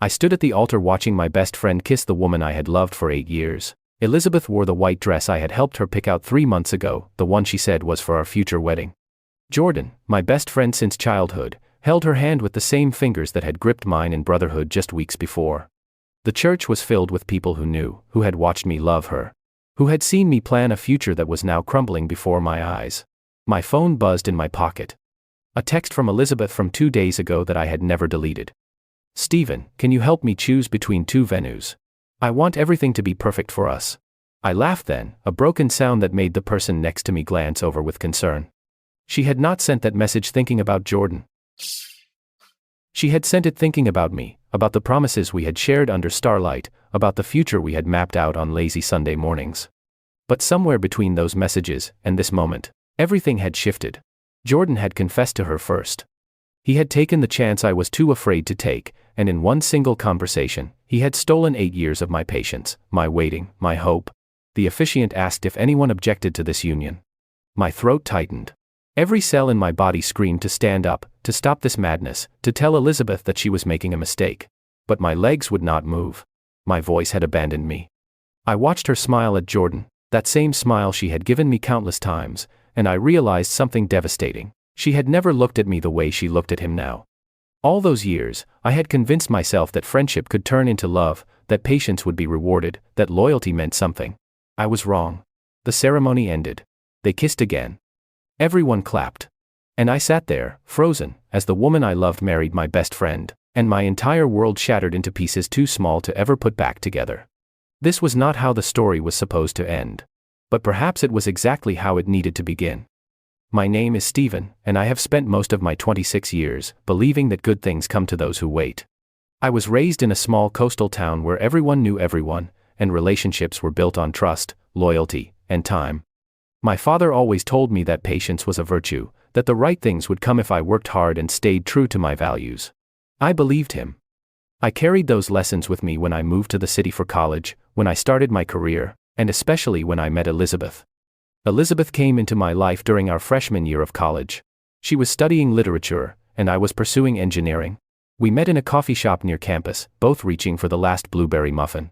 I stood at the altar watching my best friend kiss the woman I had loved for 8 years. Elizabeth wore the white dress I had helped her pick out 3 months ago, the one she said was for our future wedding. Jordan, my best friend since childhood, held her hand with the same fingers that had gripped mine in brotherhood just weeks before. The church was filled with people who knew, who had watched me love her, who had seen me plan a future that was now crumbling before my eyes. My phone buzzed in my pocket. A text from Elizabeth from 2 days ago that I had never deleted. "Stephen, can you help me choose between 2 venues? I want everything to be perfect for us." I laughed then, a broken sound that made the person next to me glance over with concern. She had not sent that message thinking about Jordan. She had sent it thinking about me, about the promises we had shared under starlight, about the future we had mapped out on lazy Sunday mornings. But somewhere between those messages and this moment, everything had shifted. Jordan had confessed to her first. He had taken the chance I was too afraid to take, and in one single conversation, he had stolen 8 years of my patience, my waiting, my hope. The officiant asked if anyone objected to this union. My throat tightened. Every cell in my body screamed to stand up, to stop this madness, to tell Elizabeth that she was making a mistake. But my legs would not move. My voice had abandoned me. I watched her smile at Jordan, that same smile she had given me countless times, and I realized something devastating. She had never looked at me the way she looked at him now. All those years, I had convinced myself that friendship could turn into love, that patience would be rewarded, that loyalty meant something. I was wrong. The ceremony ended. They kissed again. Everyone clapped. And I sat there, frozen, as the woman I loved married my best friend, and my entire world shattered into pieces too small to ever put back together. This was not how the story was supposed to end. But perhaps it was exactly how it needed to begin. My name is Stephen, and I have spent most of my 26 years believing that good things come to those who wait. I was raised in a small coastal town where everyone knew everyone, and relationships were built on trust, loyalty, and time. My father always told me that patience was a virtue, that the right things would come if I worked hard and stayed true to my values. I believed him. I carried those lessons with me when I moved to the city for college, when I started my career, and especially when I met Elizabeth. Elizabeth came into my life during our freshman year of college. She was studying literature, and I was pursuing engineering. We met in a coffee shop near campus, both reaching for the last blueberry muffin.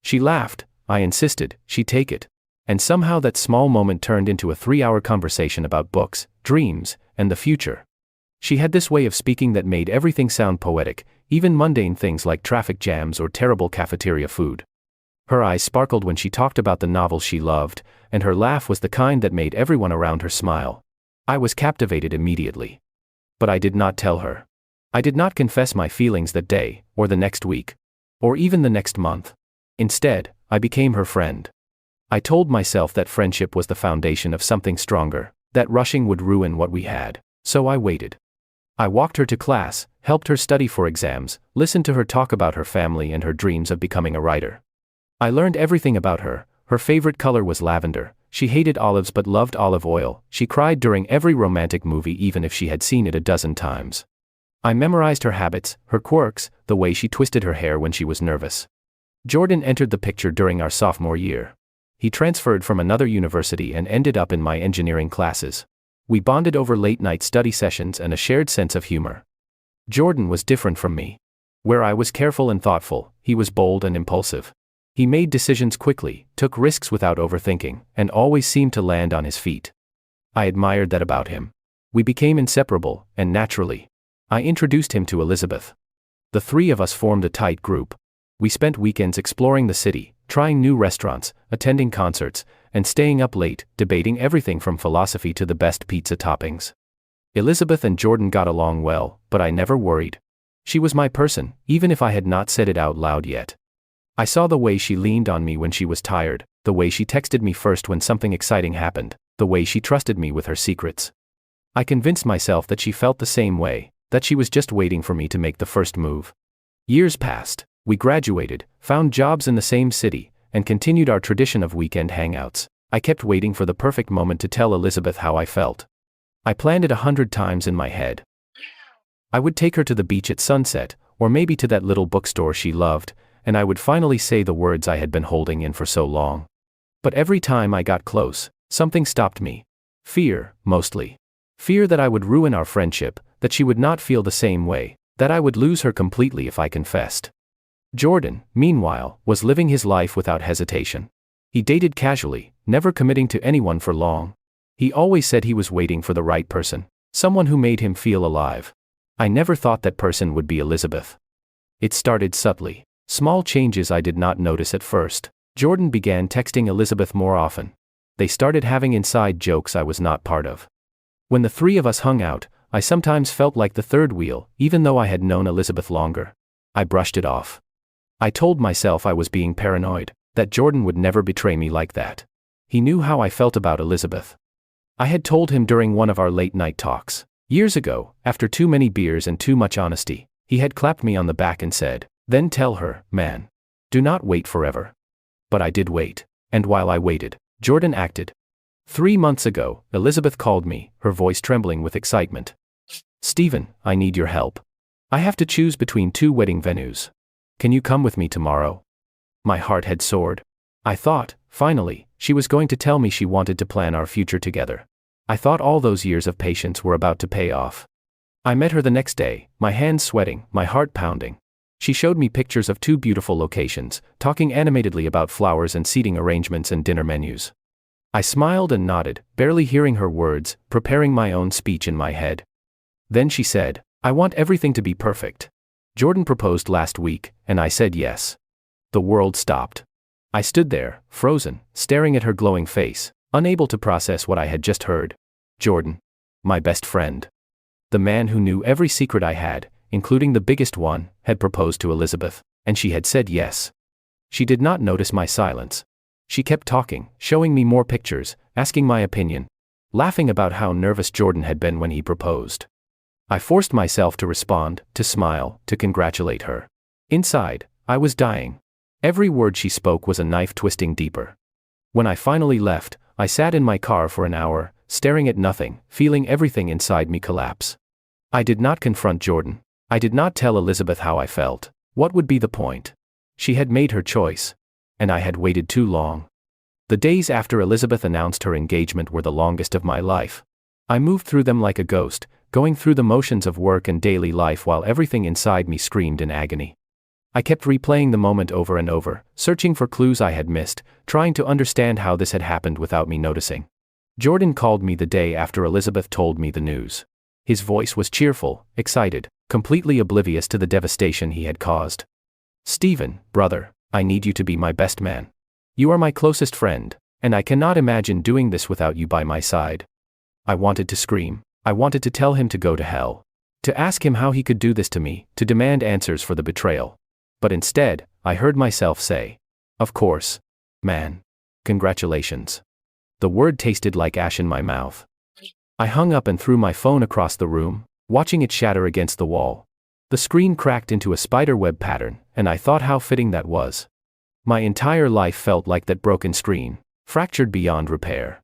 She laughed, I insisted, she take it. And somehow that small moment turned into a 3-hour conversation about books, dreams, and the future. She had this way of speaking that made everything sound poetic, even mundane things like traffic jams or terrible cafeteria food. Her eyes sparkled when she talked about the novels she loved, and her laugh was the kind that made everyone around her smile. I was captivated immediately. But I did not tell her. I did not confess my feelings that day, or the next week, or even the next month. Instead, I became her friend. I told myself that friendship was the foundation of something stronger, that rushing would ruin what we had, so I waited. I walked her to class, helped her study for exams, listened to her talk about her family and her dreams of becoming a writer. I learned everything about her. Her favorite color was lavender, she hated olives but loved olive oil, she cried during every romantic movie even if she had seen it a dozen times. I memorized her habits, her quirks, the way she twisted her hair when she was nervous. Jordan entered the picture during our sophomore year. He transferred from another university and ended up in my engineering classes. We bonded over late-night study sessions and a shared sense of humor. Jordan was different from me. Where I was careful and thoughtful, he was bold and impulsive. He made decisions quickly, took risks without overthinking, and always seemed to land on his feet. I admired that about him. We became inseparable, and naturally, I introduced him to Elizabeth. The 3 of us formed a tight group. We spent weekends exploring the city, trying new restaurants, attending concerts, and staying up late, debating everything from philosophy to the best pizza toppings. Elizabeth and Jordan got along well, but I never worried. She was my person, even if I had not said it out loud yet. I saw the way she leaned on me when she was tired, the way she texted me first when something exciting happened, the way she trusted me with her secrets. I convinced myself that she felt the same way, that she was just waiting for me to make the first move. Years passed. We graduated, found jobs in the same city, and continued our tradition of weekend hangouts. I kept waiting for the perfect moment to tell Elizabeth how I felt. I planned it 100 times in my head. I would take her to the beach at sunset, or maybe to that little bookstore she loved, and I would finally say the words I had been holding in for so long. But every time I got close, something stopped me. Fear, mostly. Fear that I would ruin our friendship, that she would not feel the same way, that I would lose her completely if I confessed. Jordan, meanwhile, was living his life without hesitation. He dated casually, never committing to anyone for long. He always said he was waiting for the right person, someone who made him feel alive. I never thought that person would be Elizabeth. It started subtly. Small changes I did not notice at first. Jordan began texting Elizabeth more often. They started having inside jokes I was not part of. When the three of us hung out, I sometimes felt like the third wheel, even though I had known Elizabeth longer. I brushed it off. I told myself I was being paranoid, that Jordan would never betray me like that. He knew how I felt about Elizabeth. I had told him during one of our late-night talks. Years ago, after too many beers and too much honesty, he had clapped me on the back and said, "Then tell her, man. Do not wait forever." But I did wait, and while I waited, Jordan acted. 3 months ago, Elizabeth called me, her voice trembling with excitement. "Stephen, I need your help. I have to choose between 2 wedding venues. Can you come with me tomorrow?" My heart had soared. I thought, finally, she was going to tell me she wanted to plan our future together. I thought all those years of patience were about to pay off. I met her the next day, my hands sweating, my heart pounding. She showed me pictures of 2 beautiful locations, talking animatedly about flowers and seating arrangements and dinner menus. I smiled and nodded, barely hearing her words, preparing my own speech in my head. Then she said, "I want everything to be perfect. Jordan proposed last week, and I said yes." The world stopped. I stood there, frozen, staring at her glowing face, unable to process what I had just heard. Jordan. My best friend. The man who knew every secret I had, including the biggest one, had proposed to Elizabeth, and she had said yes. She did not notice my silence. She kept talking, showing me more pictures, asking my opinion, laughing about how nervous Jordan had been when he proposed. I forced myself to respond, to smile, to congratulate her. Inside, I was dying. Every word she spoke was a knife twisting deeper. When I finally left, I sat in my car for an hour, staring at nothing, feeling everything inside me collapse. I did not confront Jordan. I did not tell Elizabeth how I felt. What would be the point? She had made her choice. And I had waited too long. The days after Elizabeth announced her engagement were the longest of my life. I moved through them like a ghost, going through the motions of work and daily life while everything inside me screamed in agony. I kept replaying the moment over and over, searching for clues I had missed, trying to understand how this had happened without me noticing. Jordan called me the day after Elizabeth told me the news. His voice was cheerful, excited, completely oblivious to the devastation he had caused. "Stephen, brother, I need you to be my best man. You are my closest friend, and I cannot imagine doing this without you by my side." I wanted to scream. I wanted to tell him to go to hell. To ask him how he could do this to me, to demand answers for the betrayal. But instead, I heard myself say, "Of course, man. Congratulations." The word tasted like ash in my mouth. I hung up and threw my phone across the room, watching it shatter against the wall. The screen cracked into a spiderweb pattern, and I thought how fitting that was. My entire life felt like that broken screen, fractured beyond repair.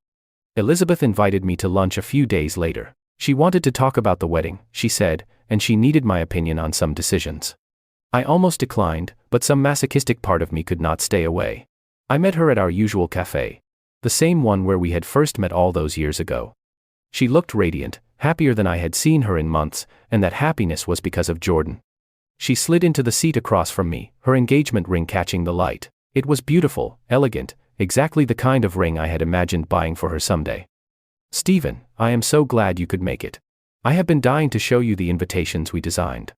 Elizabeth invited me to lunch a few days later. She wanted to talk about the wedding, she said, and she needed my opinion on some decisions. I almost declined, but some masochistic part of me could not stay away. I met her at our usual cafe. The same one where we had first met all those years ago. She looked radiant, happier than I had seen her in months, and that happiness was because of Jordan. She slid into the seat across from me, her engagement ring catching the light. It was beautiful, elegant, exactly the kind of ring I had imagined buying for her someday. "Stephen, I am so glad you could make it. I have been dying to show you the invitations we designed."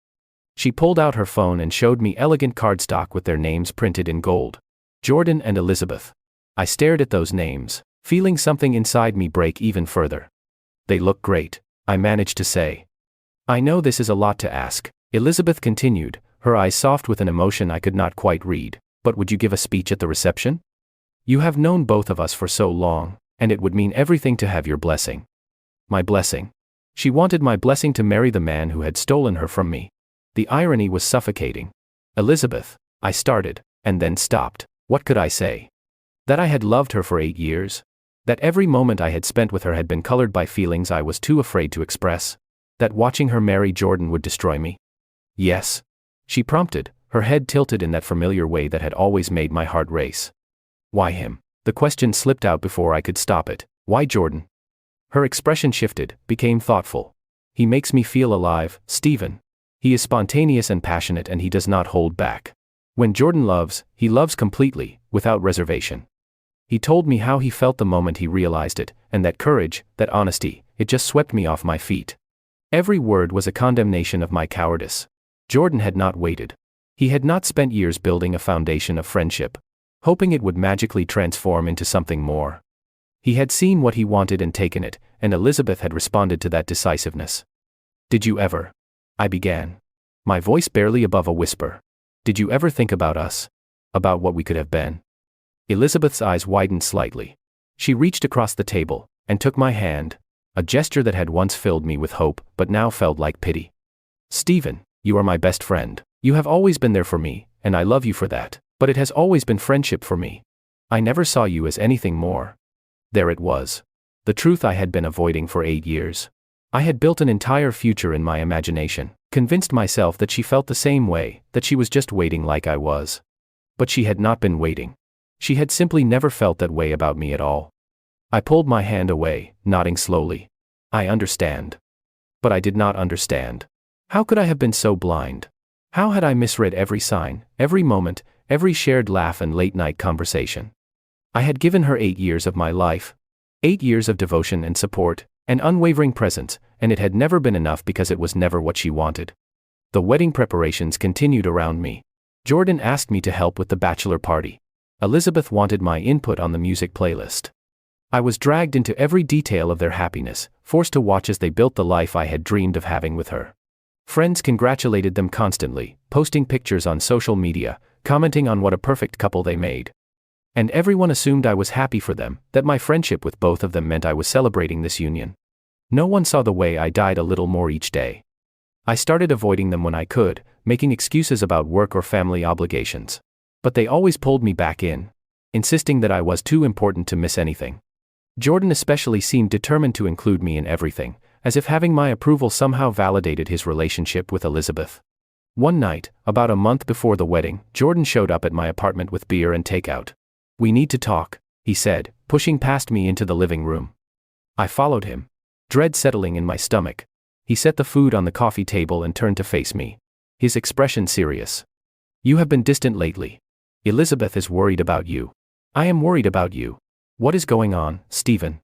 She pulled out her phone and showed me elegant cardstock with their names printed in gold. Jordan and Elizabeth. I stared at those names, feeling something inside me break even further. "They look great," I managed to say. "I know this is a lot to ask," Elizabeth continued, her eyes soft with an emotion I could not quite read, "but would you give a speech at the reception? You have known both of us for so long, and it would mean everything to have your blessing." My blessing. She wanted my blessing to marry the man who had stolen her from me. The irony was suffocating. "Elizabeth," I started, and then stopped. What could I say? That I had loved her for 8 years? That every moment I had spent with her had been colored by feelings I was too afraid to express? That watching her marry Jordan would destroy me? "Yes," she prompted, her head tilted in that familiar way that had always made my heart race. "Why him?" The question slipped out before I could stop it. "Why Jordan?" Her expression shifted, became thoughtful. "He makes me feel alive, Stephen. He is spontaneous and passionate and he does not hold back. When Jordan loves, he loves completely, without reservation. He told me how he felt the moment he realized it, and that courage, that honesty, it just swept me off my feet. Every word was a condemnation of my cowardice. Jordan had not waited. He had not spent years building a foundation of friendship, hoping it would magically transform into something more. He had seen what he wanted and taken it, and Elizabeth had responded to that decisiveness. "Did you ever?" I began, my voice barely above a whisper. "Did you ever think about us? About what we could have been?" Elizabeth's eyes widened slightly. She reached across the table and took my hand, a gesture that had once filled me with hope but now felt like pity. "Stephen, you are my best friend. You have always been there for me, and I love you for that, but it has always been friendship for me. I never saw you as anything more." There it was. The truth I had been avoiding for 8 years. I had built an entire future in my imagination, convinced myself that she felt the same way, that she was just waiting like I was. But she had not been waiting. She had simply never felt that way about me at all. I pulled my hand away, nodding slowly. "I understand." But I did not understand. How could I have been so blind? How had I misread every sign, every moment, every shared laugh and late-night conversation? I had given her 8 years of my life. 8 years of devotion and support, and unwavering presence, and it had never been enough because it was never what she wanted. The wedding preparations continued around me. Jordan asked me to help with the bachelor party. Elizabeth wanted my input on the music playlist. I was dragged into every detail of their happiness, forced to watch as they built the life I had dreamed of having with her. Friends congratulated them constantly, posting pictures on social media, commenting on what a perfect couple they made. And everyone assumed I was happy for them, that my friendship with both of them meant I was celebrating this union. No one saw the way I died a little more each day. I started avoiding them when I could, making excuses about work or family obligations. But they always pulled me back in, insisting that I was too important to miss anything. Jordan especially seemed determined to include me in everything, as if having my approval somehow validated his relationship with Elizabeth. One night, about a month before the wedding, Jordan showed up at my apartment with beer and takeout. "We need to talk," he said, pushing past me into the living room. I followed him, dread settling in my stomach. He set the food on the coffee table and turned to face me, his expression serious. "You have been distant lately. Elizabeth is worried about you. I am worried about you. What is going on, Stephen?"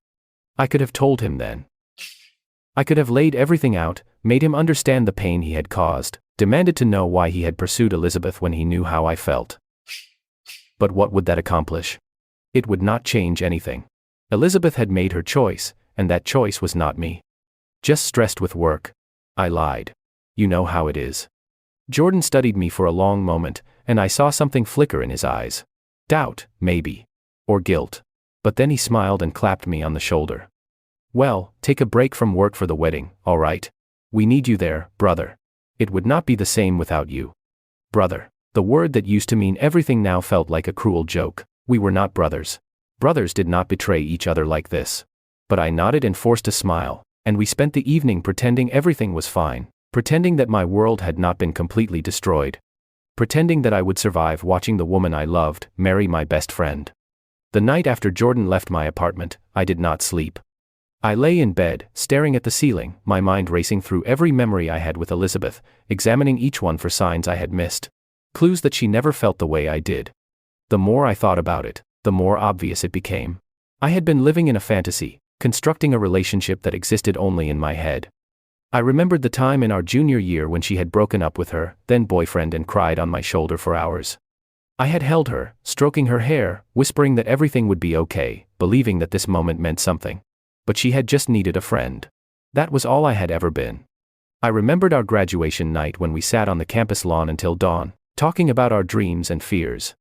I could have told him then. I could have laid everything out, made him understand the pain he had caused, demanded to know why he had pursued Elizabeth when he knew how I felt. But what would that accomplish? It would not change anything. Elizabeth had made her choice, and that choice was not me. "Just stressed with work." I lied. "You know how it is." Jordan studied me for a long moment, and I saw something flicker in his eyes. Doubt, maybe. Or guilt. But then he smiled and clapped me on the shoulder. "Well, take a break from work for the wedding, all right? We need you there, brother. It would not be the same without you." Brother. The word that used to mean everything now felt like a cruel joke. We were not brothers. Brothers did not betray each other like this. But I nodded and forced a smile, and we spent the evening pretending everything was fine, pretending that my world had not been completely destroyed, pretending that I would survive watching the woman I loved marry my best friend. The night after Jordan left my apartment, I did not sleep. I lay in bed, staring at the ceiling, my mind racing through every memory I had with Elizabeth, examining each one for signs I had missed. Clues that she never felt the way I did. The more I thought about it, the more obvious it became. I had been living in a fantasy, constructing a relationship that existed only in my head. I remembered the time in our junior year when she had broken up with her then boyfriend and cried on my shoulder for hours. I had held her, stroking her hair, whispering that everything would be okay, believing that this moment meant something. But she had just needed a friend. That was all I had ever been. I remembered our graduation night when we sat on the campus lawn until dawn, talking about our dreams and fears.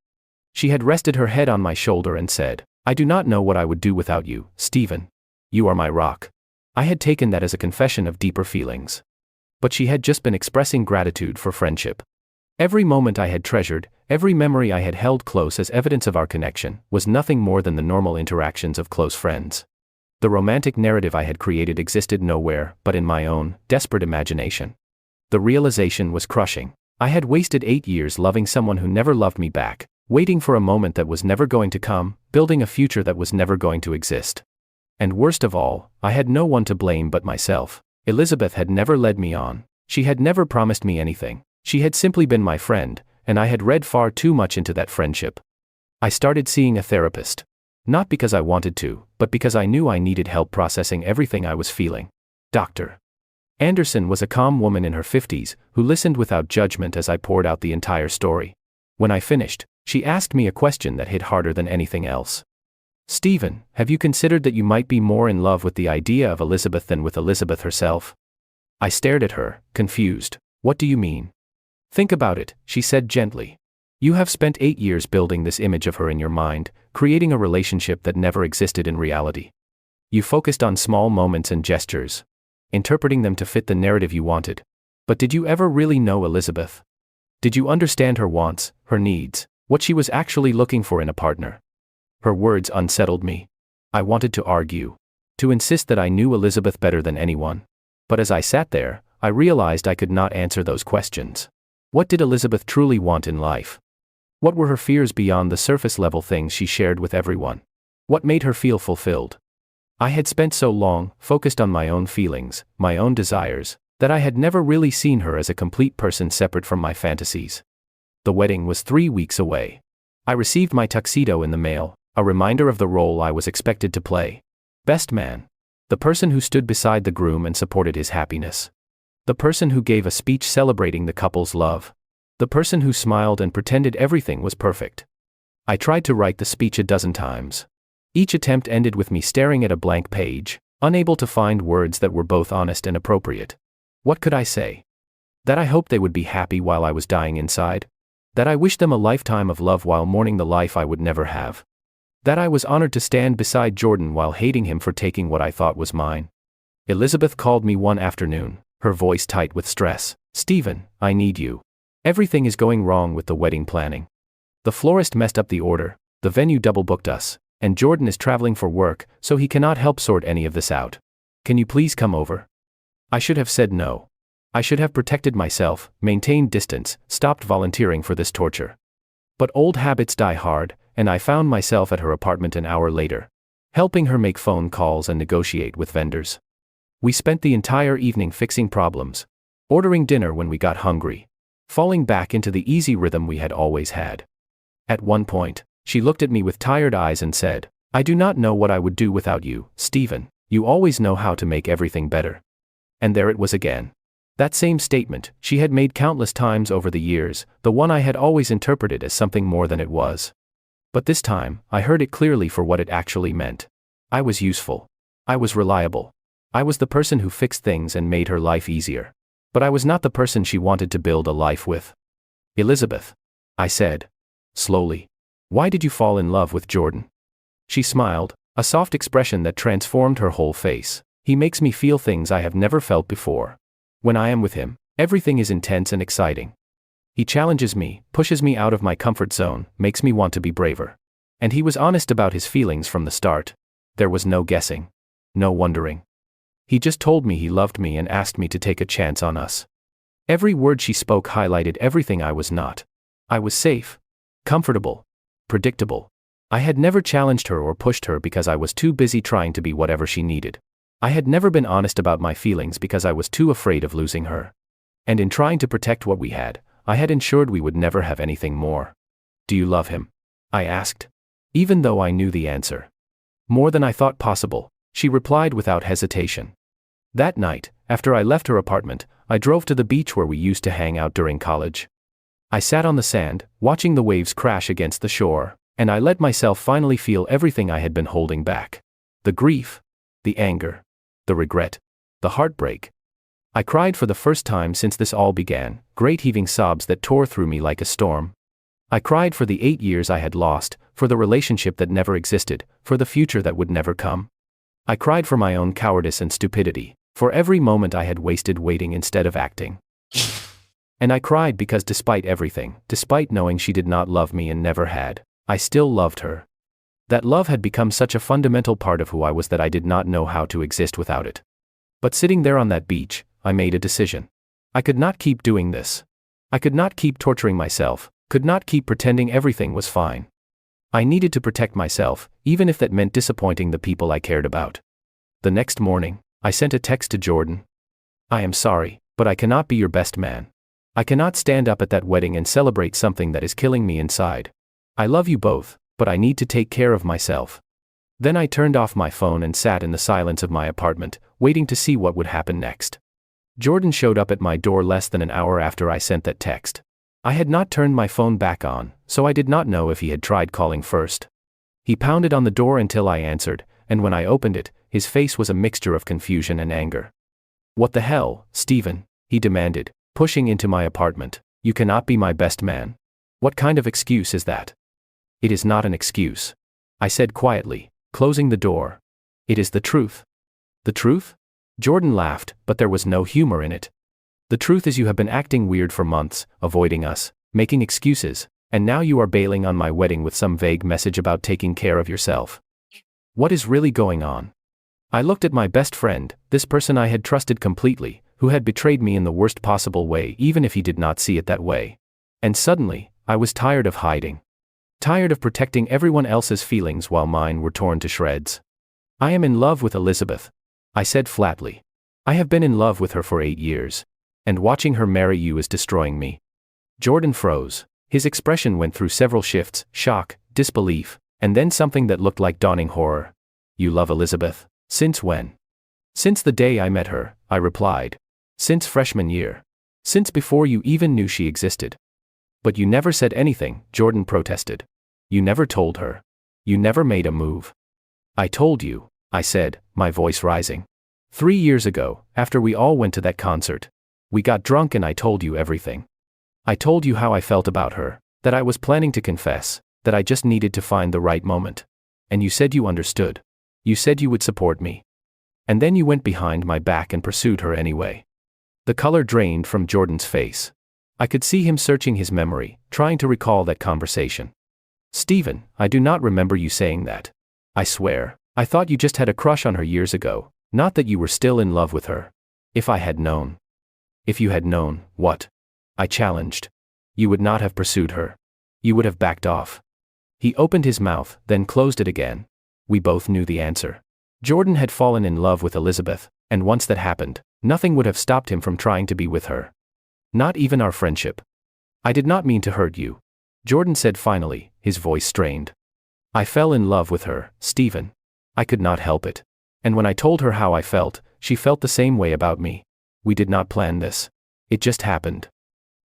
She had rested her head on my shoulder and said, "I do not know what I would do without you, Stephen. You are my rock." I had taken that as a confession of deeper feelings. But she had just been expressing gratitude for friendship. Every moment I had treasured, every memory I had held close as evidence of our connection, was nothing more than the normal interactions of close friends. The romantic narrative I had created existed nowhere but in my own, desperate imagination. The realization was crushing. I had wasted 8 years loving someone who never loved me back, waiting for a moment that was never going to come, building a future that was never going to exist. And worst of all, I had no one to blame but myself. Elizabeth had never led me on. She had never promised me anything. She had simply been my friend, and I had read far too much into that friendship. I started seeing a therapist. Not because I wanted to, but because I knew I needed help processing everything I was feeling. Dr. Anderson was a calm woman in her 50s, who listened without judgment as I poured out the entire story. When I finished, she asked me a question that hit harder than anything else. "Stephen, have you considered that you might be more in love with the idea of Elizabeth than with Elizabeth herself?" I stared at her, confused. "What do you mean?" "Think about it," she said gently. "You have spent 8 years building this image of her in your mind, creating a relationship that never existed in reality. You focused on small moments and gestures, interpreting them to fit the narrative you wanted. But did you ever really know Elizabeth? Did you understand her wants, her needs, what she was actually looking for in a partner?" Her words unsettled me. I wanted to argue, to insist that I knew Elizabeth better than anyone. But as I sat there, I realized I could not answer those questions. What did Elizabeth truly want in life? What were her fears beyond the surface-level things she shared with everyone? What made her feel fulfilled? I had spent so long, focused on my own feelings, my own desires, that I had never really seen her as a complete person separate from my fantasies. The wedding was 3 weeks away. I received my tuxedo in the mail, a reminder of the role I was expected to play. Best man. The person who stood beside the groom and supported his happiness. The person who gave a speech celebrating the couple's love. The person who smiled and pretended everything was perfect. I tried to write the speech a dozen times. Each attempt ended with me staring at a blank page, unable to find words that were both honest and appropriate. What could I say? That I hoped they would be happy while I was dying inside? That I wished them a lifetime of love while mourning the life I would never have? That I was honored to stand beside Jordan while hating him for taking what I thought was mine? Elizabeth called me one afternoon, her voice tight with stress. "Stephen, I need you. Everything is going wrong with the wedding planning. The florist messed up the order, the venue double-booked us, and Jordan is traveling for work, so he cannot help sort any of this out. Can you please come over?" I should have said no. I should have protected myself, maintained distance, stopped volunteering for this torture. But old habits die hard, and I found myself at her apartment an hour later, helping her make phone calls and negotiate with vendors. We spent the entire evening fixing problems, ordering dinner when we got hungry, falling back into the easy rhythm we had always had. At one point, she looked at me with tired eyes and said, "I do not know what I would do without you, Stephen. You always know how to make everything better." And there it was again. That same statement, she had made countless times over the years, the one I had always interpreted as something more than it was. But this time, I heard it clearly for what it actually meant. I was useful. I was reliable. I was the person who fixed things and made her life easier. But I was not the person she wanted to build a life with. "Elizabeth," I said, slowly, "why did you fall in love with Jordan?" She smiled, a soft expression that transformed her whole face. "He makes me feel things I have never felt before. When I am with him, everything is intense and exciting. He challenges me, pushes me out of my comfort zone, makes me want to be braver. And he was honest about his feelings from the start. There was no guessing. No wondering. He just told me he loved me and asked me to take a chance on us." Every word she spoke highlighted everything I was not. I was safe, comfortable, predictable. I had never challenged her or pushed her because I was too busy trying to be whatever she needed. I had never been honest about my feelings because I was too afraid of losing her. And in trying to protect what we had, I had ensured we would never have anything more. "Do you love him?" I asked. Even though I knew the answer. "More than I thought possible," she replied without hesitation. That night, after I left her apartment, I drove to the beach where we used to hang out during college. I sat on the sand, watching the waves crash against the shore, and I let myself finally feel everything I had been holding back. The grief, the anger, the regret, the heartbreak. I cried for the first time since this all began, great heaving sobs that tore through me like a storm. I cried for the 8 years I had lost, for the relationship that never existed, for the future that would never come. I cried for my own cowardice and stupidity, for every moment I had wasted waiting instead of acting. And I cried because despite everything, despite knowing she did not love me and never had, I still loved her. That love had become such a fundamental part of who I was that I did not know how to exist without it. But sitting there on that beach, I made a decision. I could not keep doing this. I could not keep torturing myself, could not keep pretending everything was fine. I needed to protect myself, even if that meant disappointing the people I cared about. The next morning, I sent a text to Jordan. "I am sorry, but I cannot be your best man. I cannot stand up at that wedding and celebrate something that is killing me inside. I love you both, but I need to take care of myself. Then I turned off my phone and sat in the silence of my apartment, waiting to see what would happen next. Jordan showed up at my door less than an hour after I sent that text. I had not turned my phone back on, so I did not know if he had tried calling first. He pounded on the door until I answered, and when I opened it, his face was a mixture of confusion and anger. "What the hell, Stephen?" he demanded, pushing into my apartment. "You cannot be my best man. What kind of excuse is that?" "It is not an excuse," I said quietly, closing the door. "It is the truth." "The truth?" Jordan laughed, but there was no humor in it. "The truth is you have been acting weird for months, avoiding us, making excuses, and now you are bailing on my wedding with some vague message about taking care of yourself. What is really going on?" I looked at my best friend, this person I had trusted completely, who had betrayed me in the worst possible way even if he did not see it that way. And suddenly, I was tired of hiding. Tired of protecting everyone else's feelings while mine were torn to shreds. "I am in love with Elizabeth," I said flatly. "I have been in love with her for 8 years. And watching her marry you is destroying me." Jordan froze. His expression went through several shifts: shock, disbelief, and then something that looked like dawning horror. "You love Elizabeth? Since when?" "Since the day I met her," I replied. "Since freshman year. Since before you even knew she existed." "But you never said anything," Jordan protested. "You never told her. You never made a move." "I told you," I said, my voice rising. 3 years ago, after we all went to that concert. We got drunk and I told you everything. I told you how I felt about her, that I was planning to confess, that I just needed to find the right moment. And you said you understood. You said you would support me. And then you went behind my back and pursued her anyway." The color drained from Jordan's face. I could see him searching his memory, trying to recall that conversation. "Stephen, I do not remember you saying that. I swear, I thought you just had a crush on her years ago, not that you were still in love with her. If I had known." "If you had known, what?" I challenged. "You would not have pursued her. You would have backed off." He opened his mouth, then closed it again. We both knew the answer. Jordan had fallen in love with Elizabeth, and once that happened, nothing would have stopped him from trying to be with her. Not even our friendship. "I did not mean to hurt you," Jordan said finally, his voice strained. "I fell in love with her, Stephen. I could not help it. And when I told her how I felt, she felt the same way about me. We did not plan this. It just happened."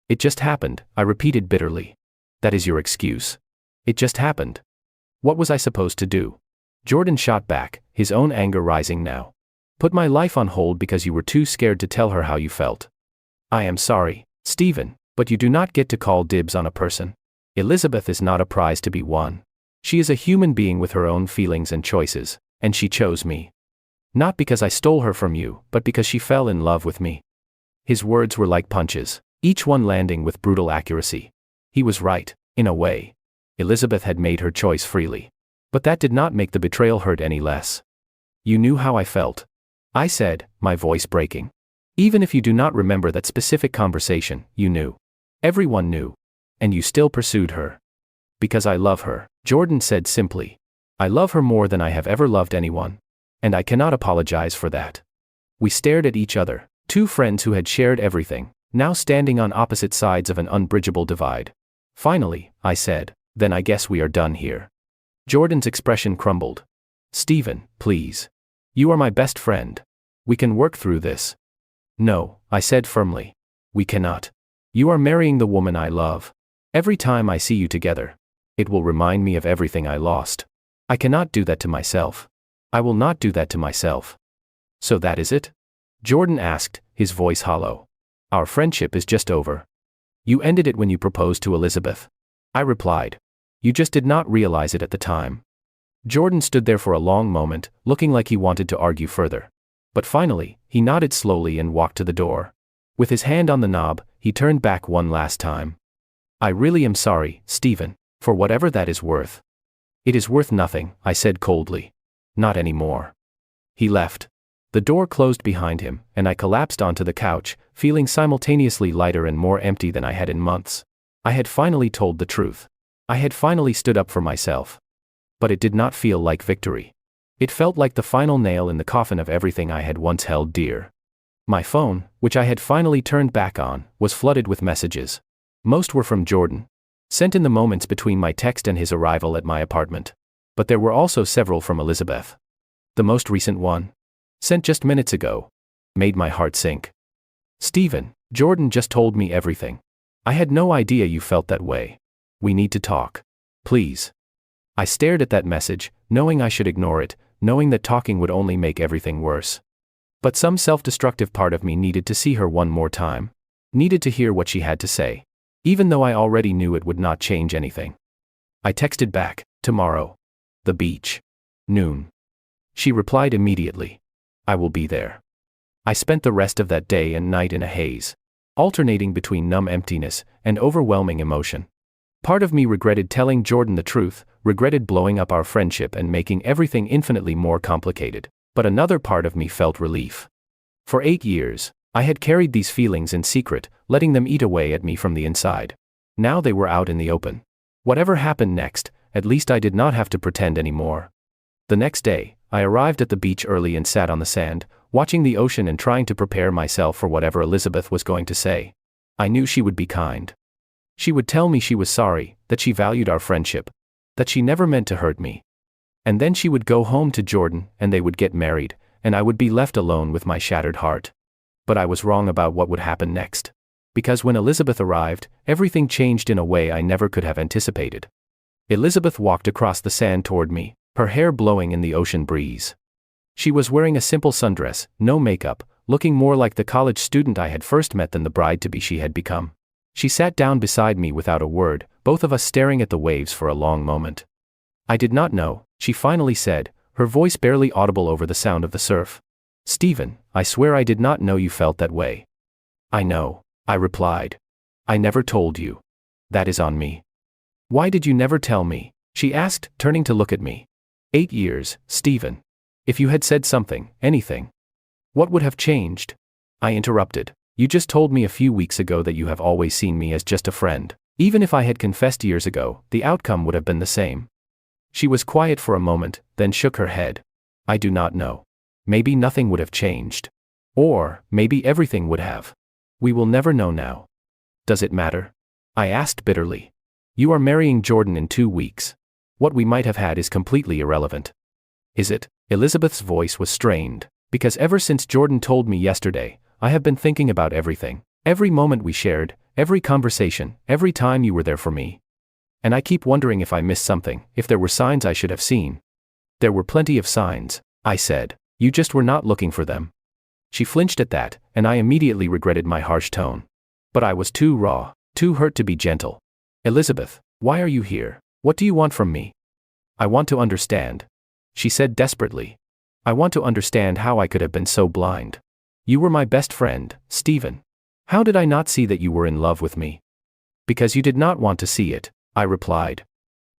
"It just happened," I repeated bitterly. "That is your excuse. It just happened. What was I supposed to do?" Jordan shot back, his own anger rising now. "Put my life on hold because you were too scared to tell her how you felt. I am sorry, Stephen, but you do not get to call dibs on a person. Elizabeth is not a prize to be won. She is a human being with her own feelings and choices, and she chose me. Not because I stole her from you, but because she fell in love with me." His words were like punches, each one landing with brutal accuracy. He was right, in a way. Elizabeth had made her choice freely. But that did not make the betrayal hurt any less. "You knew how I felt," I said, my voice breaking. "Even if you do not remember that specific conversation, you knew. Everyone knew. And you still pursued her." "Because I love her," Jordan said simply. "I love her more than I have ever loved anyone. And I cannot apologize for that." We stared at each other, two friends who had shared everything, now standing on opposite sides of an unbridgeable divide. Finally, I said, "Then I guess we are done here." Jordan's expression crumbled. "Stephen, please. You are my best friend. We can work through this." "No," I said firmly. "We cannot. You are marrying the woman I love. Every time I see you together, it will remind me of everything I lost. I cannot do that to myself. I will not do that to myself." "So that is it?" Jordan asked, his voice hollow. "Our friendship is just over." "You ended it when you proposed to Elizabeth," I replied. "You just did not realize it at the time." Jordan stood there for a long moment, looking like he wanted to argue further. But finally, he nodded slowly and walked to the door. With his hand on the knob, he turned back one last time. "I really am sorry, Stephen, for whatever that is worth." "It is worth nothing," I said coldly. "Not anymore." He left. The door closed behind him, and I collapsed onto the couch, feeling simultaneously lighter and more empty than I had in months. I had finally told the truth. I had finally stood up for myself. But it did not feel like victory. It felt like the final nail in the coffin of everything I had once held dear. My phone, which I had finally turned back on, was flooded with messages. Most were from Jordan, sent in the moments between my text and his arrival at my apartment. But there were also several from Elizabeth. The most recent one, sent just minutes ago, made my heart sink. Stephen, Jordan just told me everything. I had no idea you felt that way. We need to talk. Please. I stared at that message, knowing I should ignore it, knowing that talking would only make everything worse. But some self-destructive part of me needed to see her one more time. Needed to hear what she had to say. Even though I already knew it would not change anything. I texted back, tomorrow. The beach. Noon. She replied immediately. I will be there. I spent the rest of that day and night in a haze, alternating between numb emptiness and overwhelming emotion. Part of me regretted telling Jordan the truth, regretted blowing up our friendship and making everything infinitely more complicated, but another part of me felt relief. For 8 years, I had carried these feelings in secret, letting them eat away at me from the inside. Now they were out in the open. Whatever happened next, at least I did not have to pretend anymore. The next day, I arrived at the beach early and sat on the sand, watching the ocean and trying to prepare myself for whatever Elizabeth was going to say. I knew she would be kind. She would tell me she was sorry, that she valued our friendship, that she never meant to hurt me. And then she would go home to Jordan, and they would get married, and I would be left alone with my shattered heart. But I was wrong about what would happen next. Because when Elizabeth arrived, everything changed in a way I never could have anticipated. Elizabeth walked across the sand toward me, her hair blowing in the ocean breeze. She was wearing a simple sundress, no makeup, looking more like the college student I had first met than the bride-to-be she had become. She sat down beside me without a word, both of us staring at the waves for a long moment. I did not know, she finally said, her voice barely audible over the sound of the surf. Stephen, I swear I did not know you felt that way. I know, I replied. I never told you. That is on me. Why did you never tell me? She asked, turning to look at me. 8 years, Stephen. If you had said something, anything. What would have changed? I interrupted. You just told me a few weeks ago that you have always seen me as just a friend. Even if I had confessed years ago, the outcome would have been the same. She was quiet for a moment, then shook her head. I do not know. Maybe nothing would have changed. Or, maybe everything would have. We will never know now. Does it matter? I asked bitterly. You are marrying Jordan in 2 weeks. What we might have had is completely irrelevant. Is it? Elizabeth's voice was strained, because ever since Jordan told me yesterday, I have been thinking about everything. Every moment we shared, every conversation, every time you were there for me. And I keep wondering if I missed something, if there were signs I should have seen. There were plenty of signs, I said. You just were not looking for them. She flinched at that, and I immediately regretted my harsh tone. But I was too raw, too hurt to be gentle. Elizabeth, why are you here? What do you want from me? I want to understand. She said desperately. I want to understand how I could have been so blind. You were my best friend, Stephen. How did I not see that you were in love with me? Because you did not want to see it, I replied.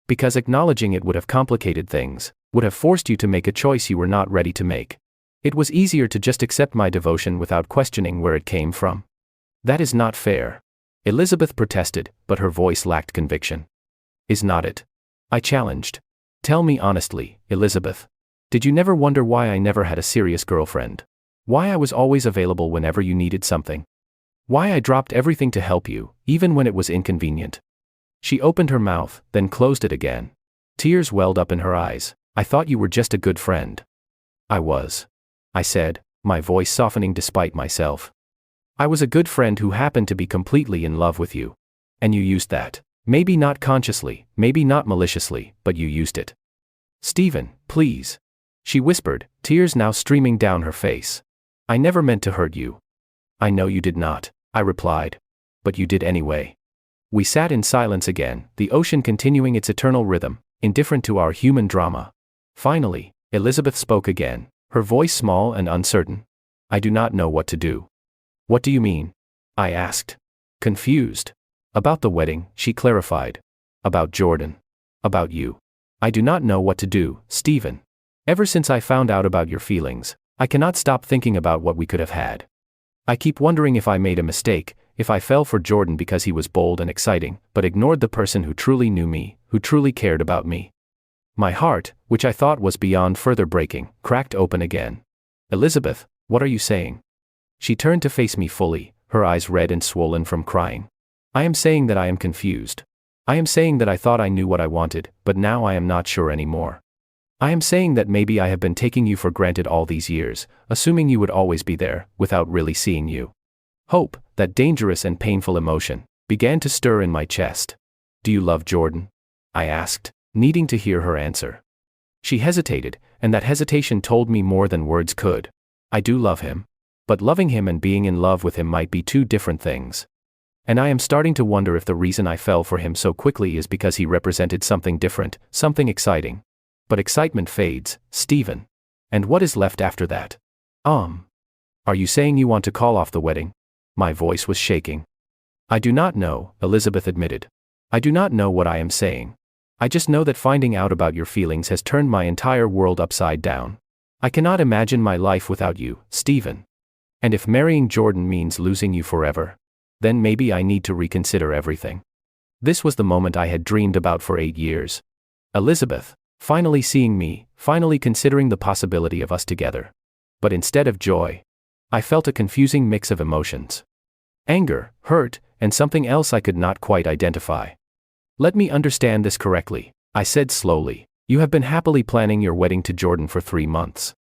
Because acknowledging it would have complicated things, would have forced you to make a choice you were not ready to make. It was easier to just accept my devotion without questioning where it came from. That is not fair. Elizabeth protested, but her voice lacked conviction. Is not it? I challenged. Tell me honestly, Elizabeth. Did you never wonder why I never had a serious girlfriend? Why I was always available whenever you needed something? Why I dropped everything to help you, even when it was inconvenient? She opened her mouth, then closed it again. Tears welled up in her eyes. I thought you were just a good friend. I was. I said, my voice softening despite myself. I was a good friend who happened to be completely in love with you. And you used that. Maybe not consciously, maybe not maliciously, but you used it. Stephen, please. She whispered, tears now streaming down her face. I never meant to hurt you. I know you did not, I replied. But you did anyway. We sat in silence again, the ocean continuing its eternal rhythm, indifferent to our human drama. Finally, Elizabeth spoke again, her voice small and uncertain. I do not know what to do. What do you mean? I asked. Confused. About the wedding, she clarified. About Jordan. About you. I do not know what to do, Stephen. Ever since I found out about your feelings, I cannot stop thinking about what we could have had. I keep wondering if I made a mistake, if I fell for Jordan because he was bold and exciting, but ignored the person who truly knew me, who truly cared about me. My heart, which I thought was beyond further breaking, cracked open again. Elizabeth, what are you saying? She turned to face me fully, her eyes red and swollen from crying. I am saying that I am confused. I am saying that I thought I knew what I wanted, but now I am not sure anymore. I am saying that maybe I have been taking you for granted all these years, assuming you would always be there, without really seeing you. Hope, that dangerous and painful emotion, began to stir in my chest. Do you love Jordan? I asked, needing to hear her answer. She hesitated, and that hesitation told me more than words could. I do love him. But loving him and being in love with him might be two different things. And I am starting to wonder if the reason I fell for him so quickly is because he represented something different, something exciting. But excitement fades, Stephen. And what is left after that? Are you saying you want to call off the wedding? My voice was shaking. I do not know, Elizabeth admitted. I do not know what I am saying. I just know that finding out about your feelings has turned my entire world upside down. I cannot imagine my life without you, Stephen. And if marrying Jordan means losing you forever, then maybe I need to reconsider everything. This was the moment I had dreamed about for 8 years. Elizabeth, finally seeing me, finally considering the possibility of us together. But instead of joy, I felt a confusing mix of emotions. Anger, hurt, and something else I could not quite identify. Let me understand this correctly, I said slowly. You have been happily planning your wedding to Jordan for 3 months.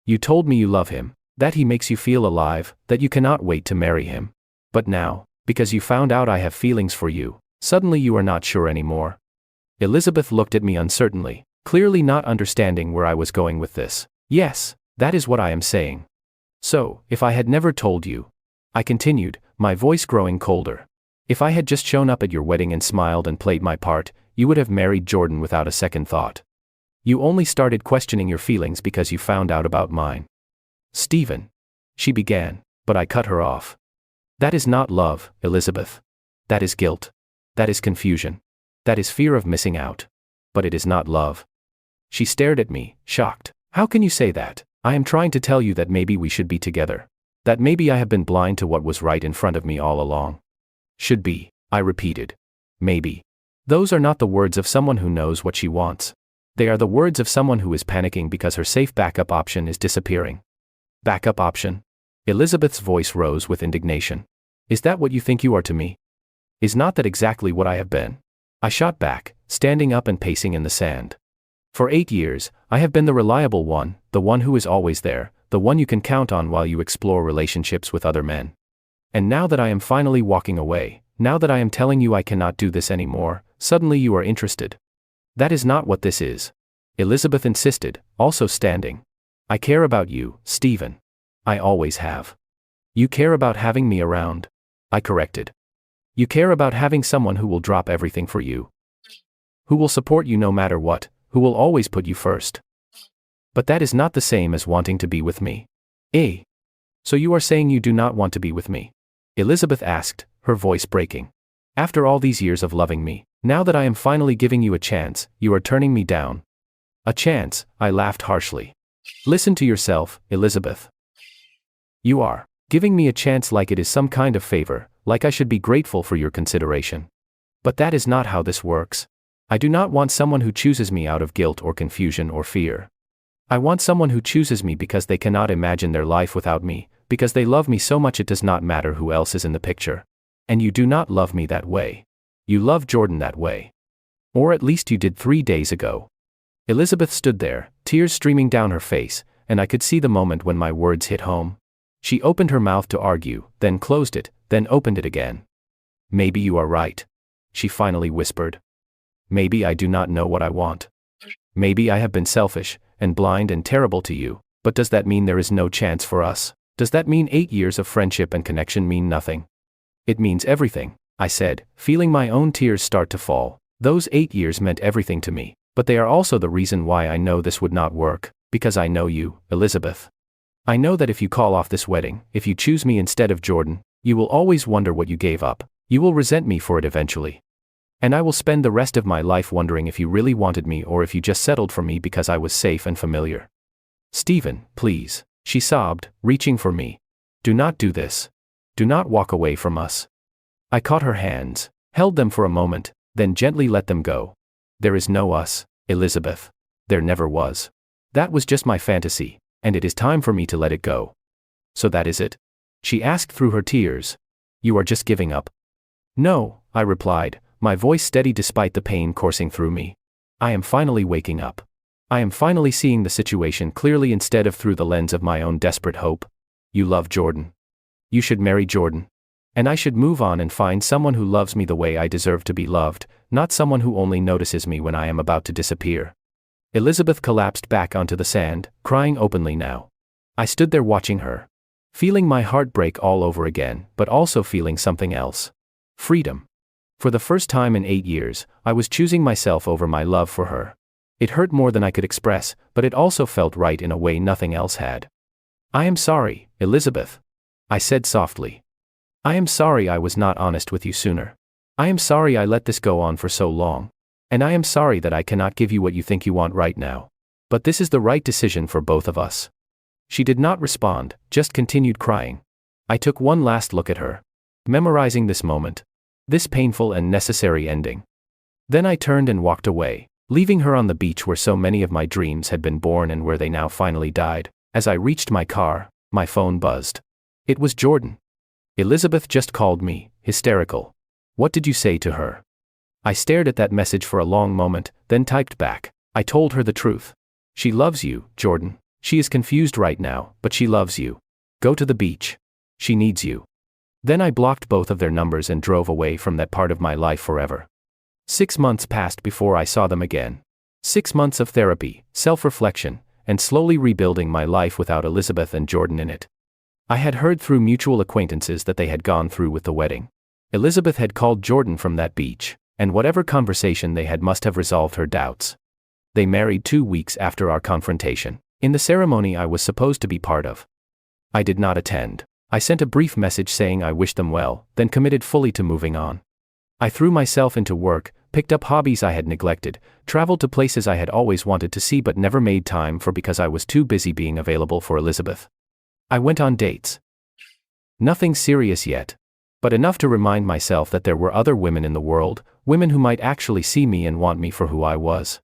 You told me you love him, that he makes you feel alive, that you cannot wait to marry him. But now, because you found out I have feelings for you, suddenly you are not sure anymore. Elizabeth looked at me uncertainly, clearly not understanding where I was going with this. Yes, that is what I am saying. So, if I had never told you, I continued, my voice growing colder. If I had just shown up at your wedding and smiled and played my part, you would have married Jordan without a second thought. You only started questioning your feelings because you found out about mine. Stephen, she began, but I cut her off. That is not love, Elizabeth. That is guilt. That is confusion. That is fear of missing out. But it is not love. She stared at me, shocked. How can you say that? I am trying to tell you that maybe we should be together. That maybe I have been blind to what was right in front of me all along. Should be, I repeated. Maybe. Those are not the words of someone who knows what she wants. They are the words of someone who is panicking because her safe backup option is disappearing. Backup option? Elizabeth's voice rose with indignation. Is that what you think you are to me? Is not that exactly what I have been? I shot back, standing up and pacing in the sand. For 8 years, I have been the reliable one, the one who is always there, the one you can count on while you explore relationships with other men. And now that I am finally walking away, now that I am telling you I cannot do this anymore, suddenly you are interested. That is not what this is. Elizabeth insisted, also standing. I care about you, Stephen. I always have. You care about having me around. I corrected. You care about having someone who will drop everything for you. Who will support you no matter what, who will always put you first. But that is not the same as wanting to be with me. Eh? So you are saying you do not want to be with me? Elizabeth asked, her voice breaking. After all these years of loving me, now that I am finally giving you a chance, you are turning me down. A chance, I laughed harshly. Listen to yourself, Elizabeth. You are giving me a chance like it is some kind of favor, like I should be grateful for your consideration. But that is not how this works. I do not want someone who chooses me out of guilt or confusion or fear. I want someone who chooses me because they cannot imagine their life without me, because they love me so much it does not matter who else is in the picture. And you do not love me that way. You love Jordan that way. Or at least you did 3 days ago. Elizabeth stood there, tears streaming down her face, and I could see the moment when my words hit home. She opened her mouth to argue, then closed it, then opened it again. Maybe you are right. She finally whispered. Maybe I do not know what I want. Maybe I have been selfish, and blind and terrible to you, but does that mean there is no chance for us? Does that mean 8 years of friendship and connection mean nothing? It means everything, I said, feeling my own tears start to fall. Those 8 years meant everything to me, but they are also the reason why I know this would not work, because I know you, Elizabeth. I know that if you call off this wedding, if you choose me instead of Jordan, you will always wonder what you gave up. You will resent me for it eventually. And I will spend the rest of my life wondering if you really wanted me or if you just settled for me because I was safe and familiar. Stephen, please, she sobbed, reaching for me. Do not do this. Do not walk away from us. I caught her hands, held them for a moment, then gently let them go. There is no us, Elizabeth. There never was. That was just my fantasy, and it is time for me to let it go. So that is it? she asked through her tears. You are just giving up? No, I replied, my voice steady despite the pain coursing through me. I am finally waking up. I am finally seeing the situation clearly instead of through the lens of my own desperate hope. You love Jordan. You should marry Jordan. And I should move on and find someone who loves me the way I deserve to be loved, not someone who only notices me when I am about to disappear. Elizabeth collapsed back onto the sand, crying openly now. I stood there watching her, feeling my heart break all over again, but also feeling something else. Freedom. For the first time in 8 years, I was choosing myself over my love for her. It hurt more than I could express, but it also felt right in a way nothing else had. I am sorry, Elizabeth, I said softly. I am sorry I was not honest with you sooner. I am sorry I let this go on for so long. And I am sorry that I cannot give you what you think you want right now. But this is the right decision for both of us. She did not respond, just continued crying. I took one last look at her, memorizing this moment, this painful and necessary ending. Then I turned and walked away, leaving her on the beach where so many of my dreams had been born and where they now finally died. As I reached my car, my phone buzzed. It was Jordan. Elizabeth just called me, hysterical. What did you say to her? I stared at that message for a long moment, then typed back. I told her the truth. She loves you, Jordan. She is confused right now, but she loves you. Go to the beach. She needs you. Then I blocked both of their numbers and drove away from that part of my life forever. 6 months passed before I saw them again. 6 months of therapy, self-reflection, and slowly rebuilding my life without Elizabeth and Jordan in it. I had heard through mutual acquaintances that they had gone through with the wedding. Elizabeth had called Jordan from that beach, and whatever conversation they had must have resolved her doubts. They married 2 weeks after our confrontation, in the ceremony I was supposed to be part of. I did not attend. I sent a brief message saying I wished them well, then committed fully to moving on. I threw myself into work, picked up hobbies I had neglected, traveled to places I had always wanted to see but never made time for because I was too busy being available for Elizabeth. I went on dates. Nothing serious yet, but enough to remind myself that there were other women in the world, women who might actually see me and want me for who I was.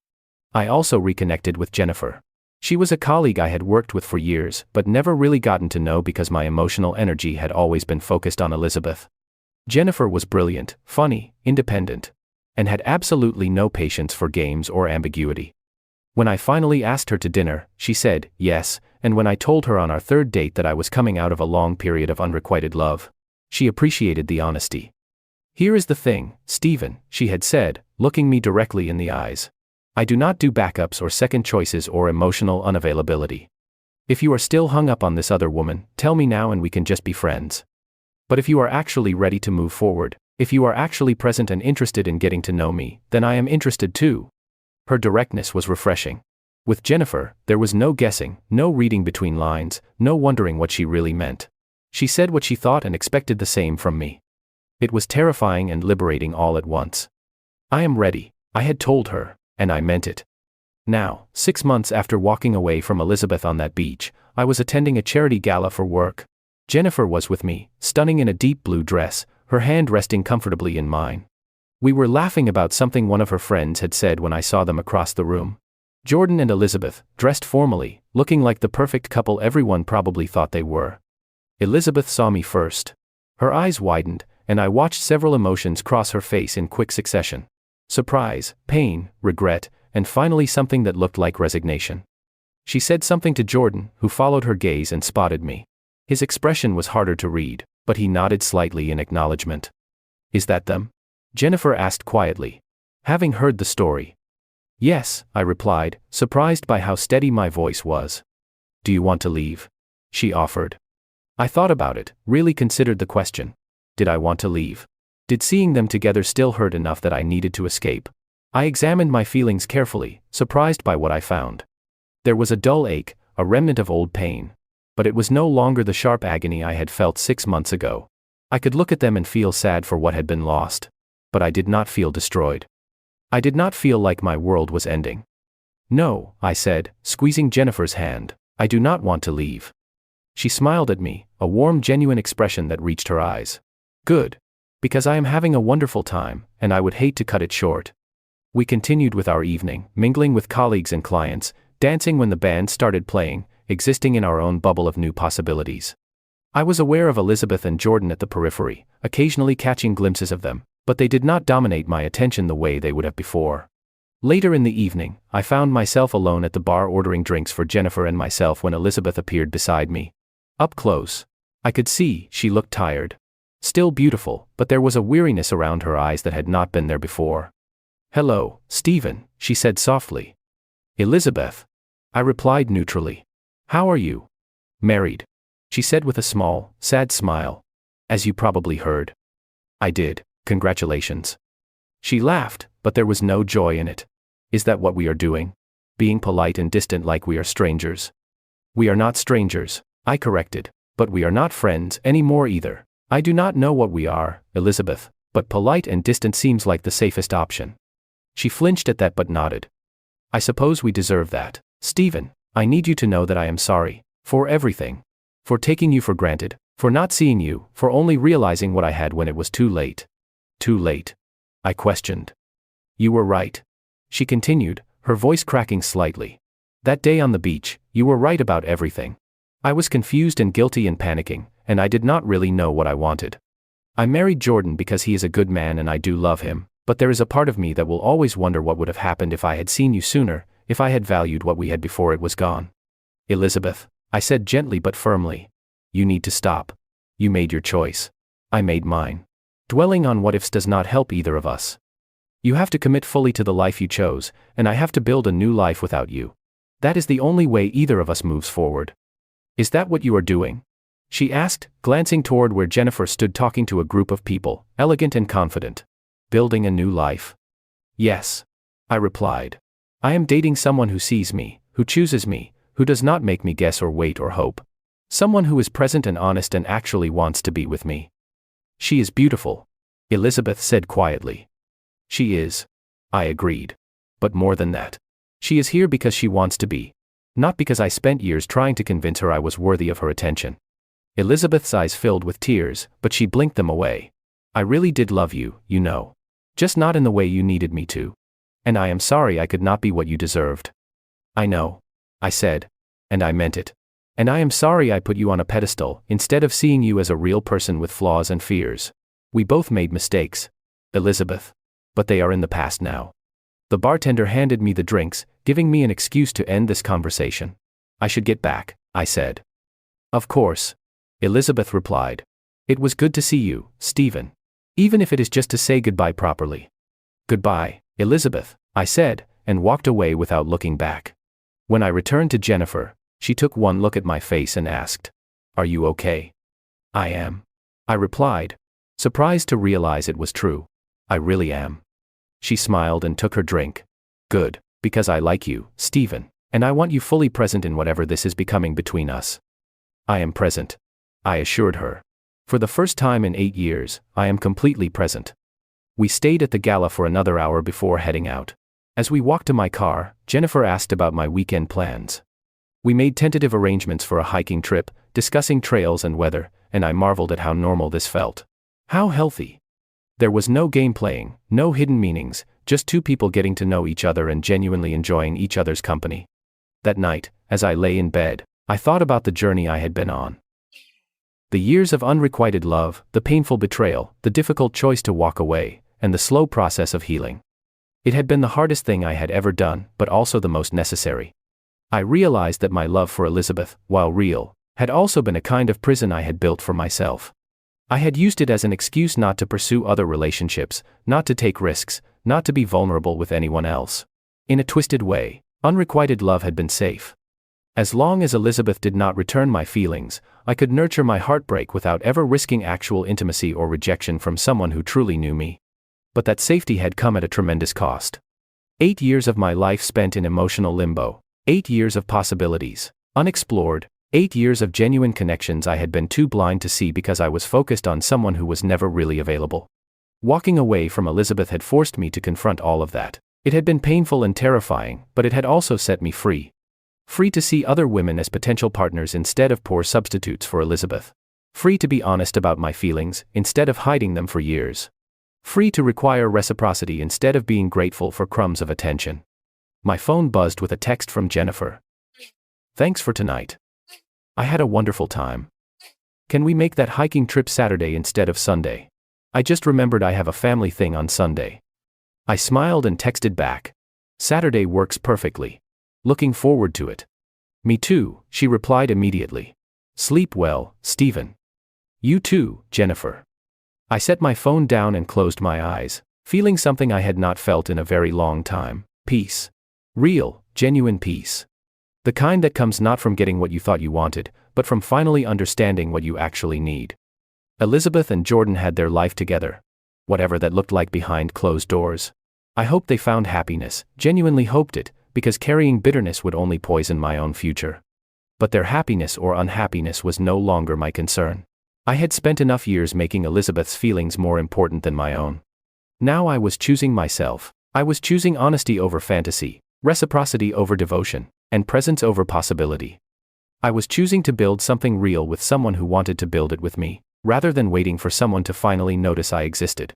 I also reconnected with Jennifer. She was a colleague I had worked with for years, but never really gotten to know because my emotional energy had always been focused on Elizabeth. Jennifer was brilliant, funny, independent, and had absolutely no patience for games or ambiguity. When I finally asked her to dinner, she said yes, and when I told her on our 3rd date that I was coming out of a long period of unrequited love, she appreciated the honesty. Here is the thing, Stephen, she had said, looking me directly in the eyes. I do not do backups or second choices or emotional unavailability. If you are still hung up on this other woman, tell me now and we can just be friends. But if you are actually ready to move forward, if you are actually present and interested in getting to know me, then I am interested too. Her directness was refreshing. With Jennifer, there was no guessing, no reading between lines, no wondering what she really meant. She said what she thought and expected the same from me. It was terrifying and liberating all at once. I am ready, I had told her, and I meant it. Now, 6 months after walking away from Elizabeth on that beach, I was attending a charity gala for work. Jennifer was with me, stunning in a deep blue dress, her hand resting comfortably in mine. We were laughing about something one of her friends had said when I saw them across the room. Jordan and Elizabeth, dressed formally, looking like the perfect couple everyone probably thought they were. Elizabeth saw me first. Her eyes widened, and I watched several emotions cross her face in quick succession. Surprise, pain, regret, and finally something that looked like resignation. She said something to Jordan, who followed her gaze and spotted me. His expression was harder to read, but he nodded slightly in acknowledgement. Is that them? Jennifer asked quietly, having heard the story. Yes, I replied, surprised by how steady my voice was. Do you want to leave? She offered. I thought about it, really considered the question. Did I want to leave? Did seeing them together still hurt enough that I needed to escape? I examined my feelings carefully, surprised by what I found. There was a dull ache, a remnant of old pain. But it was no longer the sharp agony I had felt 6 months ago. I could look at them and feel sad for what had been lost. But I did not feel destroyed. I did not feel like my world was ending. No, I said, squeezing Jennifer's hand, I do not want to leave. She smiled at me, a warm, genuine expression that reached her eyes. Good. Because I am having a wonderful time, and I would hate to cut it short. We continued with our evening, mingling with colleagues and clients, dancing when the band started playing, existing in our own bubble of new possibilities. I was aware of Elizabeth and Jordan at the periphery, occasionally catching glimpses of them, but they did not dominate my attention the way they would have before. Later in the evening, I found myself alone at the bar ordering drinks for Jennifer and myself when Elizabeth appeared beside me. Up close, I could see she looked tired. Still beautiful, but there was a weariness around her eyes that had not been there before. "Hello, Stephen," she said softly. "Elizabeth," I replied neutrally. "How are you?" "Married," she said with a small, sad smile. "As you probably heard." I did. "Congratulations." She laughed, but there was no joy in it. "Is that what we are doing? Being polite and distant like we are strangers?" "We are not strangers," I corrected, "but we are not friends anymore either. I do not know what we are, Elizabeth, but polite and distant seems like the safest option." She flinched at that but nodded. "I suppose we deserve that. Stephen, I need you to know that I am sorry. For everything. For taking you for granted, for not seeing you, for only realizing what I had when it was too late." "Too late?" I questioned. "You were right," she continued, her voice cracking slightly. "That day on the beach, you were right about everything. I was confused and guilty and panicking, and I did not really know what I wanted. I married Jordan because he is a good man and I do love him, but there is a part of me that will always wonder what would have happened if I had seen you sooner, if I had valued what we had before it was gone." "Elizabeth," I said gently but firmly, "you need to stop. You made your choice. I made mine. Dwelling on what ifs does not help either of us. You have to commit fully to the life you chose, and I have to build a new life without you. That is the only way either of us moves forward." "Is that what you are doing?" she asked, glancing toward where Jennifer stood talking to a group of people, elegant and confident. "Building a new life?" "Yes," I replied. "I am dating someone who sees me, who chooses me, who does not make me guess or wait or hope. Someone who is present and honest and actually wants to be with me." "She is beautiful," Elizabeth said quietly. "She is," I agreed. "But more than that. She is here because she wants to be. Not because I spent years trying to convince her I was worthy of her attention." Elizabeth's eyes filled with tears, but she blinked them away. "I really did love you, you know. Just not in the way you needed me to. And I am sorry I could not be what you deserved." "I know," I said. "And I meant it. And I am sorry I put you on a pedestal, instead of seeing you as a real person with flaws and fears. We both made mistakes, Elizabeth. But they are in the past now." The bartender handed me the drinks, giving me an excuse to end this conversation. "I should get back," I said. "Of course," Elizabeth replied. "It was good to see you, Stephen. Even if it is just to say goodbye properly." "Goodbye, Elizabeth," I said, and walked away without looking back. When I returned to Jennifer, she took one look at my face and asked, "Are you okay?" "I am," I replied, surprised to realize it was true. "I really am." She smiled and took her drink. "Good, because I like you, Stephen, and I want you fully present in whatever this is becoming between us." "I am present," I assured her. "For the first time in 8 years, I am completely present." We stayed at the gala for another hour before heading out. As we walked to my car, Jennifer asked about my weekend plans. We made tentative arrangements for a hiking trip, discussing trails and weather, and I marveled at how normal this felt. How healthy. There was no game playing, no hidden meanings, just two people getting to know each other and genuinely enjoying each other's company. That night, as I lay in bed, I thought about the journey I had been on. The years of unrequited love, the painful betrayal, the difficult choice to walk away, and the slow process of healing. It had been the hardest thing I had ever done, but also the most necessary. I realized that my love for Elizabeth, while real, had also been a kind of prison I had built for myself. I had used it as an excuse not to pursue other relationships, not to take risks, not to be vulnerable with anyone else. In a twisted way, unrequited love had been safe. As long as Elizabeth did not return my feelings, I could nurture my heartbreak without ever risking actual intimacy or rejection from someone who truly knew me. But that safety had come at a tremendous cost. 8 years of my life spent in emotional limbo, 8 years of possibilities, unexplored, 8 years of genuine connections I had been too blind to see because I was focused on someone who was never really available. Walking away from Elizabeth had forced me to confront all of that. It had been painful and terrifying, but it had also set me free. Free to see other women as potential partners instead of poor substitutes for Elizabeth. Free to be honest about my feelings, instead of hiding them for years. Free to require reciprocity instead of being grateful for crumbs of attention. My phone buzzed with a text from Jennifer. "Thanks for tonight. I had a wonderful time." Can we make that hiking trip Saturday instead of Sunday? I just remembered I have a family thing on Sunday. I smiled and texted back. Saturday works perfectly. Looking forward to it. Me too, she replied immediately. Sleep well, Stephen. You too, Jennifer. I set my phone down and closed my eyes, feeling something I had not felt in a very long time. Peace. Real, genuine peace. The kind that comes not from getting what you thought you wanted, but from finally understanding what you actually need. Elizabeth and Jordan had their life together. Whatever that looked like behind closed doors. I hoped they found happiness, genuinely hoped it, because carrying bitterness would only poison my own future. But their happiness or unhappiness was no longer my concern. I had spent enough years making Elizabeth's feelings more important than my own. Now I was choosing myself. I was choosing honesty over fantasy, reciprocity over devotion, and presence over possibility. I was choosing to build something real with someone who wanted to build it with me, rather than waiting for someone to finally notice I existed.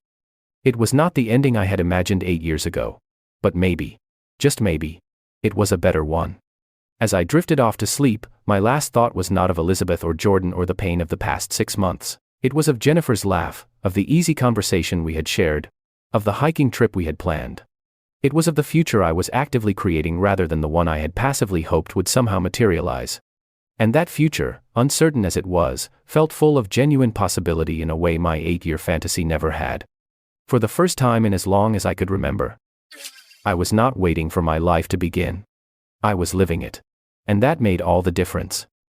It was not the ending I had imagined 8 years ago. But maybe, just maybe, it was a better one. As I drifted off to sleep, my last thought was not of Elizabeth or Jordan or the pain of the past 6 months. It was of Jennifer's laugh, of the easy conversation we had shared, of the hiking trip we had planned. It was of the future I was actively creating rather than the one I had passively hoped would somehow materialize. And that future, uncertain as it was, felt full of genuine possibility in a way my 8-year fantasy never had. For the first time in as long as I could remember, I was not waiting for my life to begin. I was living it. And that made all the difference.